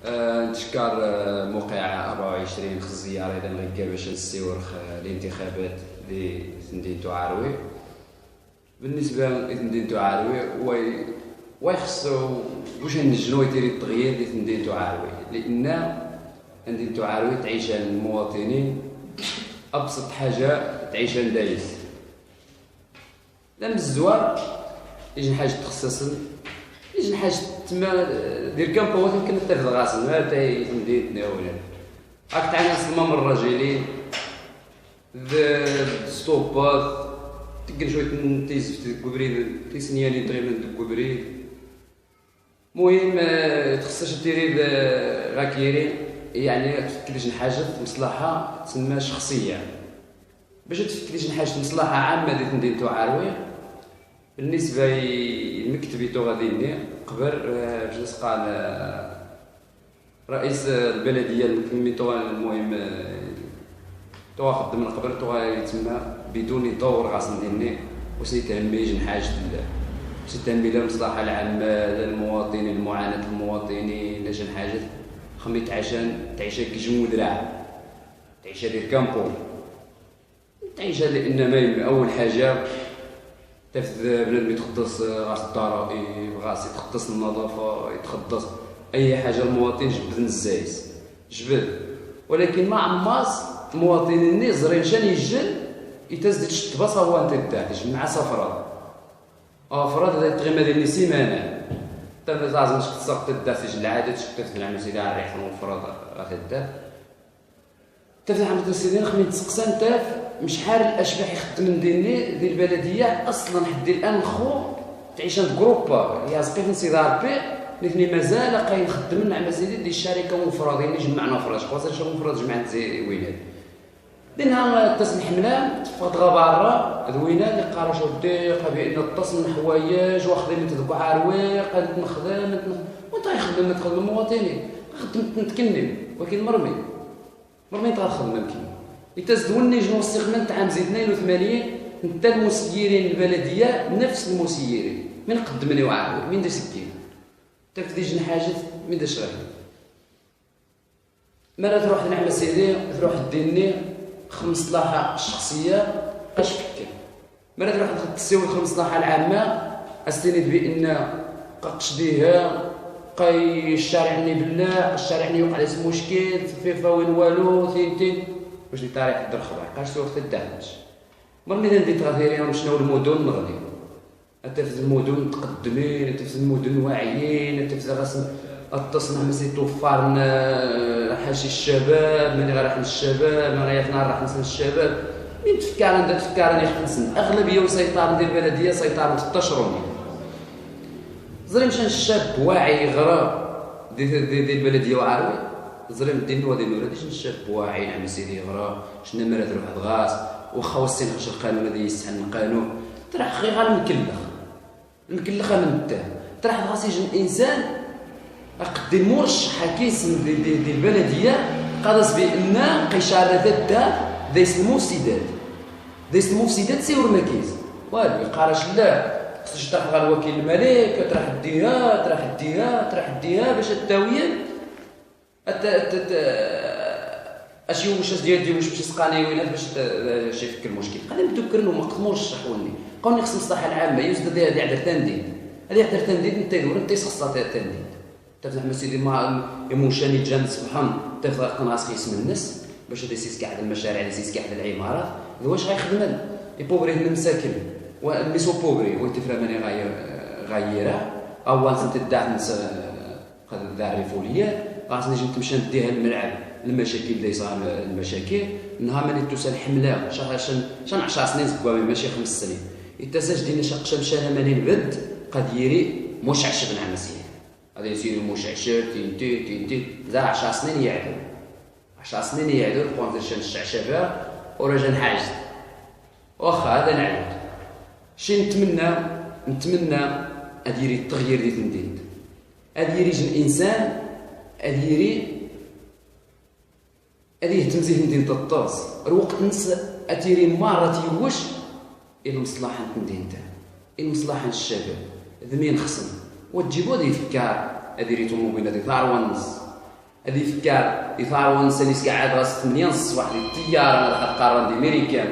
نتشكر موقع 24 خص الزيارة إذا غيكا باش نستيورخ الانتخابات لتندين عروي. بالنسبة لتندين عروي ويخصو واش نجنو يدير التغيير لتندين عروي، لأن تندين عروي تعيشها المواطنين أبسط حاجة تعيشها ندايس. لا من الزوار يجي حاجة تخصص يجي حاجة تما دير كامبوات يمكن تاخذ غاسل ما تاي تندين تناولها راك تعاني صمام الراجلين ستوبات تقل شويه تيزفت الكوبري تيسنيالي تقريبا الكوبري. المهم تخصش ديري غاكيري يعني تفكر شي حاجه مصلحه تسمى شخصيه باش تفكر شي حاجه مصلحه عامه ديال تندين عروي. بالنسبه للمكتب تو غادي قبل باش قال رئيس البلديه الميتو المهم تو خدم من قبل تو يتسمى بدون دور غاص نديرني واش يتهمي جن حاجه باش يتهمي للمصلحه العامه للمواطنين المعاناه المواطنين لا جن حاجه خميت عشان تعيش كجمود دراع تعيش دير كامبو تعيش لان ما اول حاجه تفذ بنادم يتخصص غاس الضرائب غاس يتخصص النظافه يتخصص اي حاجه المواطن جبد الزايز جبد. ولكن مع عماص المواطنين زرين شان يجل يتزدد الشطباصه هو انت تاعش مع سفرات افراد هذا التغيما ديال سيمانه حتى لازم تسقط الداسج العادات شفت العام سيدي على ريح المفرد غتدا تفتح عند السيدين خمين تسقسا انت شحال الاشباح يخدم ديالني ديال البلديه اصلا حد الان خو تعيش عند جروبا يا سقيت نسيد ربي لكني مازال قايل نخدم مع مزيد ديال الشركه مفردين اللي جمعنا فراش خاصه شي مفرد جمعت زي وينات لانها التصن حملان تفضغ برا ذوينا اللي قارش وديق بان التصن حوايج واخدين من تذكو عروي قالت نخدم وانت يخدم تخدم المواطنين خدمت نتكلم ولكن مرمي تخدم يمكن يتزدوني جنو استقمنت عام زيد 82 انت المسيرين البلديه نفس المسيرين من قدمني وعاود من دار سكين تفدي جن حاجه من داش غير مرة تروح نعمل سيدي تروح ديني مصلحه الشخصيه اش فكر مرة تروح تسوي المصلحه العامه استند بان قشديها قاي الشارعني بالله الشارعني يوقع عليه مشكل فيفا وين والو تين واش اللي طارح الدر خضر قاش وقت الدهش مرني ندير تغييرين شنو المدن نغني انت في المدن متقدمين انت في المدن واعيين انت في غاس التصنع مسي توفرنا حاجه الشباب ماني غير الشباب ما غيثنا راح نسن الشباب مين تفكر راني خمسن اغلبيه وسيطره ديال البلديه سيطره تشروني زري مشى الشاب واعي غرا ديال البلديه وعاروي زري مدين نوا ديال الولاد الشاب واعي عم سيدي غرا شنو مرات روح الغاس واخا وسين خش القانون هذا يستحن القانون تراح غير غير المكلخ من التاه تراح غاس يجي الانسان قد مرشح كيسم ديال البلديه قادس بان قيشارات الدار ذيس المفسدات سيور ماكيز والو يقارش لا خصك تروح غير الوكيل الملك تروح ديها باش التاويل اشي واش ديال واش باش تسقاني وين باش شي فك المشكل قال متذكر وما مرشح وني قوني خص المصلحه العامه يوجد هذه عدر تنديد انت دور انت خصها تنديد تفتح مسيدي ما يموشاني جان سبحان تفتح قناص اسم الناس باش يسيس كاع المشاريع يسيس كاع العمارات واش غيخدم لي بوبري المساكن وميسو بوبري ويتفرا ماني غايره او انت تدعم قد دار الريفوليه خاصني نجي تمشي نديها الملعب المشاكل اللي صار المشاكل نهار ملي توصل حمله شان 10 سنين زكوا ماشي 5 سنين يتساج دينا شق شمشانه ماني البد قد يري مش 10 عام مسيح هذا يصير مش 10 تي زا 10 سنين يعدل 10 سنين يعدل كونت الشعشبه ورجع حاجز واخا هذا نعود شي نتمنى اديري التغيير ديال تنديد اديري الانسان اديري يهتم زيه ندير الطاس الوقت نس اتيري مارة يوش المصلحه ندير تاع المصلحه الشباب ذمين خصم وتجيبو هذه الفكار اديري طوموبيله ديال 4 ونص هذه يفكر يثار ونسى قاعد راس 8 الصباح ديال الطياره انا القرار ديال امريكان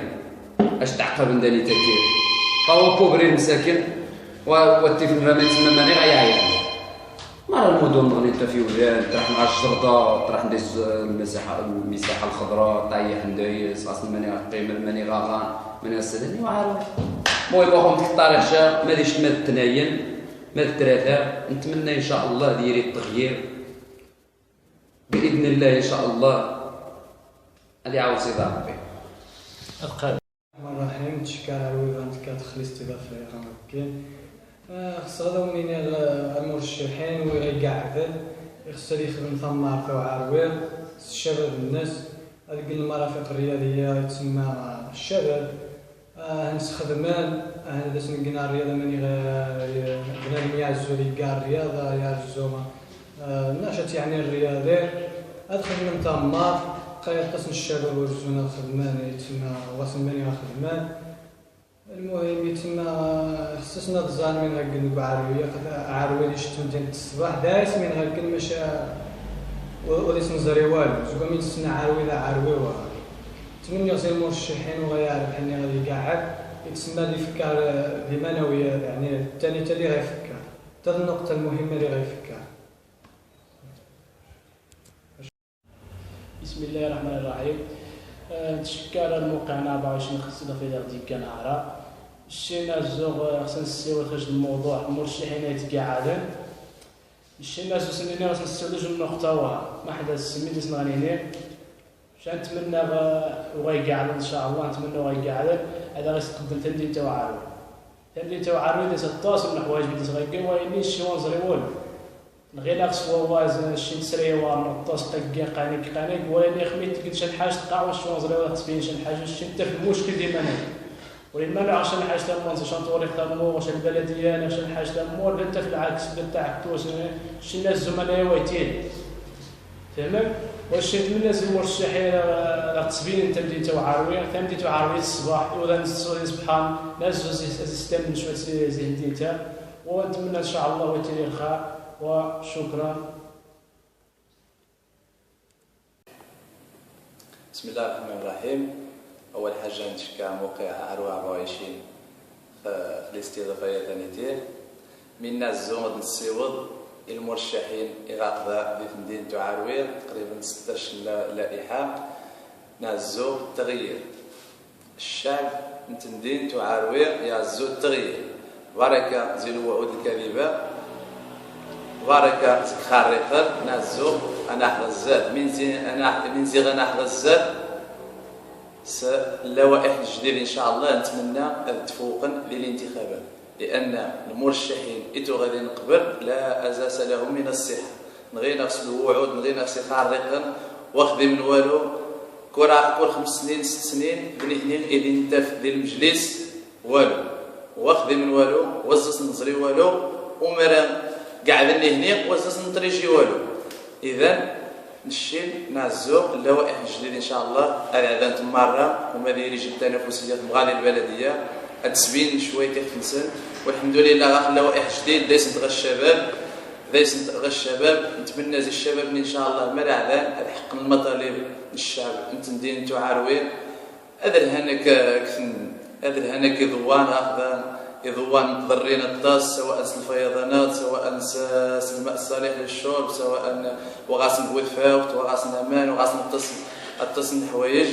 اش تعقب نداني تاكير فهو بوغري المساكن والتيفن ما تما ماني غيعيط مرة المدن غنيت في ولاد طرح مع الشرطه طرح نديز المساحه الخضراء طايح ندايس اصلا ماني قيمه ماني غاغان ماني السداني وعارف المهم واخا ديك الطريق شا ما ديش ما التناين ما الثلاثه نتمنى ان شاء الله ديري التغيير باذن الله ان شاء الله هذه عاود سيدي ربي الرحمن الرحيم. تشكر على الويفانت كتخلي استضافه كاين خصو منين المرشحين ويقعد خصو يخدم ثمار تاع عروير الشباب الناس هذيك المرافق الرياضيه تسمى الشباب ناس خدمان هذا سنقنا الرياضه ماني غير يعزوا لي كاع الرياضه يعزوا النشاط يعني الرياضي هذا خدمه ثمار قيادة الشباب ورزونا خدمان يتسمى واسماني خدمان المهم يتسمى خصنا تزال من هكا عرويه اللي شفتهم ديال الصباح دايس من هكا المشا وليس نزري والو زوكا من تسنى عرويه نتمنى سي المرشحين وغيعرف حني غادي يقعد يتسمى اللي يفكر بمنويه يعني الثاني حتى اللي غيفكر حتى النقطه المهمه اللي غيفكر. بسم الله الرحمن الرحيم. تشكر الموقعنا 24 خصنا في ديال كنعرة الشينا الزوغ خصنا نسيو خرج الموضوع المرشحين يتقاعدون الشينا زو سنين خصنا نسيو جوج النقطة ما حدا السميت سنغنيني شان نتمنى وغيقعد ان شاء الله نتمنى وغيقعد هذا غيستقدم تندين تاع عروي تندين تاع عروي ديال 16 من الحوايج اللي تغيقوا ويني شي ونزري والو غير ناقص وازن شي نسري ونطاس طقي قانيك ولا خميت قلت شي حاجه تقع واش ونزري ولا تبين شي حاجه شي انت في المشكل ديما انا ولما لا عشان حاجه تاع شان توريك تاع واش البلديه انا شي حاجه تاع انت في العكس تاعك توس شي الناس زملاء ويتين فهمت واش نتمنى المرشحين تسبين انت بديتو عرويه بديتو عرويه الصباح ولا نسولي سبحان ناس سيستم من شويه زين ديتا ونتمنى ان شاء الله ويتيري الخير وشكرا. بسم الله الرحمن الرحيم. اول حاجه نشكر موقع عروه 24 في الاستضافه ثانيتين من الزوم السيوض المرشحين إغاقذا في مدينة عروير تقريبا 16 لائحة نعزو التغيير الشعب من مدينة عروير يعزو التغيير بركة زي الوعود الكاذبة بركة خارقة نعزو أنا أحرزات من زي غنا أحرزات اللوائح الجديدة إن شاء الله نتمنى تفوقا للانتخابات لأن المرشحين إتو غادي نقبل لا أساس لهم من الصحة نغي نفس الوعود نغي نفس خارقا واخذ من والو كل 5 سنين 6 سنين بني هنين إذا انت في المجلس والو واخذ من والو وزس نزري والو ومرا قاعدني هني وزس نطريجي والو إذا نشيل نعزو اللوائح الجديدة إن شاء الله الإعلان تمارة وما دايريش التنافسية مغالي البلدية التسبين شويه كيخلصن والحمد لله غا اللوائح جديد دايس نتغى الشباب نتمنى زي الشباب ان شاء الله ما عذان حق المطالب الشعب انت مدينة عروير هذا الهنك هذا الهنك يضوان هكذا يضوان متضررين الطاس سواء الفيضانات سواء الماء الصالح للشرب سواء وغاسن وفاوت وغاسن امان وغاسن التصن الحوايج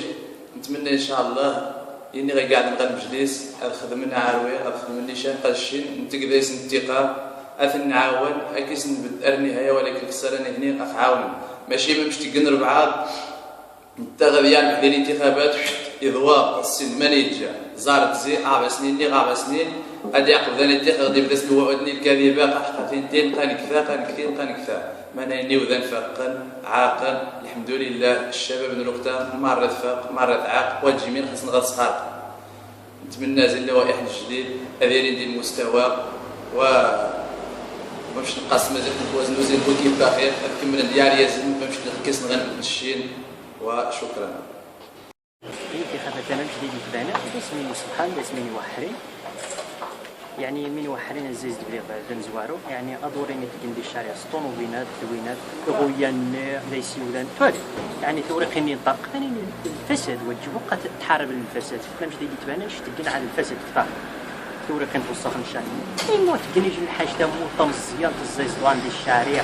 نتمنى ان شاء الله إني غير قاعد نغني بجليس خدمنا عروي خدمنا نيشان قاشين نتقدايس نتيقا أثن نعاون أكيس نبد النهاية ولكن خسرني هني أعاون ماشي باش تقن ربعات نتا غادي يعمل ديال الانتخابات إضواء السن مانيجا زارت زي 4 سنين لي 4 سنين غادي يعقب ذا الانتخاب غادي يبدا الوعودني الكاذبة قحقتين قان كذا ما نيني وذا فاقا عاقل الحمد لله الشباب من الوقت مرة فاق مرة عاق والجميع خاصنا غير صغار نتمنى زي اللوائح الجديد هذه ديال المستوى و باش نقاسم مازال نتوازن وزين بوكيب باخير نكمل ديالي يزن باش نركز نغني الشين وشكرا. الانتخابات انا جديد تبعنا اسمي سبحان اسمي وحري يعني من وحرين الزيز بلي بعد نزوارو يعني ادورين تجندي الشارع طوموبيلات دوينات غويان ليس ولان توالي يعني توريقني طاق يعني الفساد وجهه قد تحارب الفساد فلان جديد تبانش تلقينا على الفساد كثار توريقن توسخ الشارع ايوا تجني جن حاجه مو مزيان الزيزوان ديال الشارع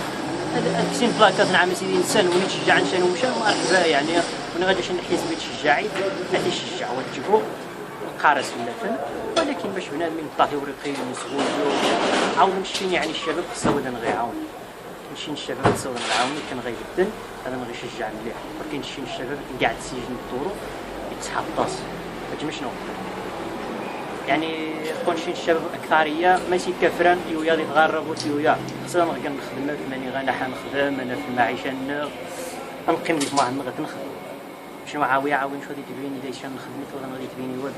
هذا كسين بلاكات نعم سيدي انسان ونتشجع نشان ومشى مرحبا يعني وانا غادي نحيز بيت شجاعي غادي نشجع وجهه قارس اللفن ولكن باش بنادمين طاحي ورقي مسؤول عاود نمشي يعني الشباب خصو ولا نغيعاون نمشي الشباب خصو نعاون كان غيبدل هذا ما غيشجع مليح ولكن نمشي الشباب قاعد سجن الطرق يتحطص فهمتي شنو يعني كونشي الشباب اكثريه ماشي كفران يويا يتغربوا يويا خصنا نرجع نخدم ماني غنحا نخدم انا في المعيشه نقيم لك ما نخدم شنو عاون شو غادي تبيني دايش نخدم ولا غادي تبيني والو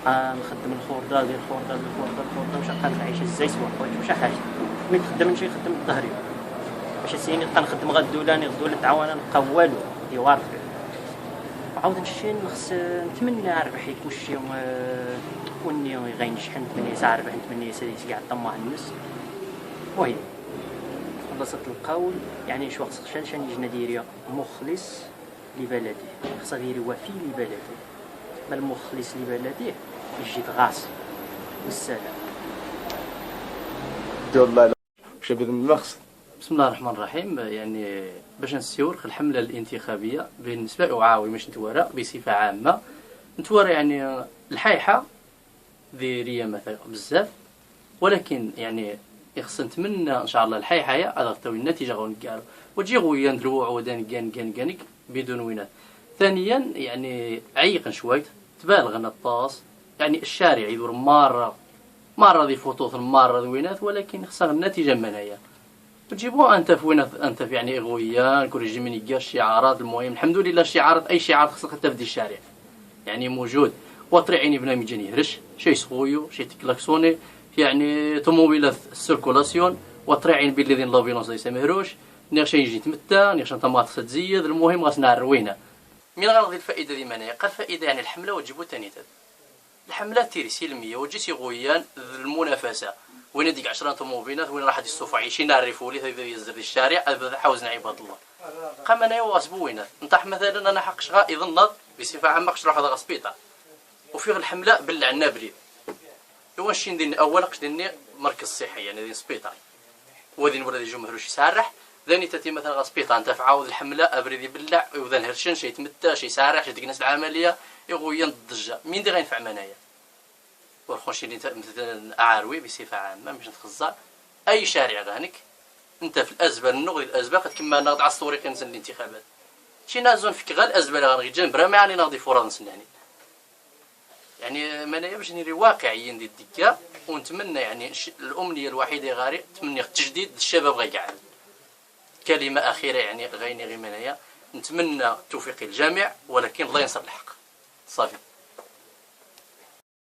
نخدم الخردة ديال الخردة واش غادي نعيش الزيت واش حاجه ملي تخدم شي خدم الظهري باش سيني نبقى نخدم غدولاني غدوله تعاون نبقى والو يوارد عاود نمشي نخص نتمنى ربح يكون شي وني غينجح نتمنى يسعى ربح نتمنى يسالي كاع طماع الناس المهم خلصت القول يعني شو خصك شان يجي نديريا مخلص لبلده خصها ديري وفي لبلده ما المخلص لبلده يجي غاص والسلام والله واش بغيت المقصد. بسم الله الرحمن الرحيم يعني باش نسيور الحملة الانتخابية بالنسبة وعاوي مش نتورى بصفة عامة نتورى يعني الحايحة ذيرية مثلا بزاف ولكن يعني خصنا نتمنى ان شاء الله الحايحة هي غتعطيو النتيجة غنقالو وتجي غويا ندلو عودان كان بدون وينات. ثانيا يعني عيقا شوية تبالغ الطاس يعني الشارع يدور مرة ذي فطوط مرة ذي وينات ولكن خصنا النتيجة منايا تجيبوها انت في وين انت في يعني اغويا كل يجي من يلقى الشعارات المهم الحمد لله الشعارات اي شعار خصك حتى في الشارع يعني موجود وطريعيني بنادم يجي يهرش شي سخويو شي تكلاكسوني يعني طوموبيلات السيركولاسيون وطريعين بالذين لافيلونس ليس مهروش نيرش يجي يتمتى نيرش انت ما خصها تزيد المهم غاسنا الروينه من غنغدي الفائده دي منايا قال الفائده يعني الحمله وتجيبو ثاني الحمله تيري سلميه وجيتي غويان المنافسه وين ديك 10 طوموبيلات وين راح يصوفوا عايشين نعرفوا لي هذا يزر الشارع هذا حاوزنا عباد الله قام انا واسبوينا نطاح مثلا انا حقش غا يظن بصفه عامه قش نروح هذا سبيطار وفي الحمله بلعنا بليد واش ندير اول قش ديرني مركز صحي يعني ديال سبيطار وذين ولاد يجوا مهروش يسرح ثاني تاتي مثلا غا سبيطار انت فعاود الحمله ابريدي بلع وذا هرشن شي يتمتى شي يسرح شي تكنس العمليه يغويا الضجه مين اللي غينفع منايا ورخوشي مثلا اعاروي بصفه عامه باش نتخزع اي شارع غانك انت في الازبه النغي الازبه قد كما ناض على الطريق نسن الانتخابات شي نازون فيك غير الازبه اللي غنغي جنب راه ما يعني ناضي فرنسا يعني منايا باش نري واقعيين ديال الدكه ونتمنى يعني الامنيه الوحيده غاري تمني التجديد الشباب غيقعد كلمه اخيره يعني غيني غير منايا نتمنى توفيق الجميع ولكن الله ينصر الحق صافي.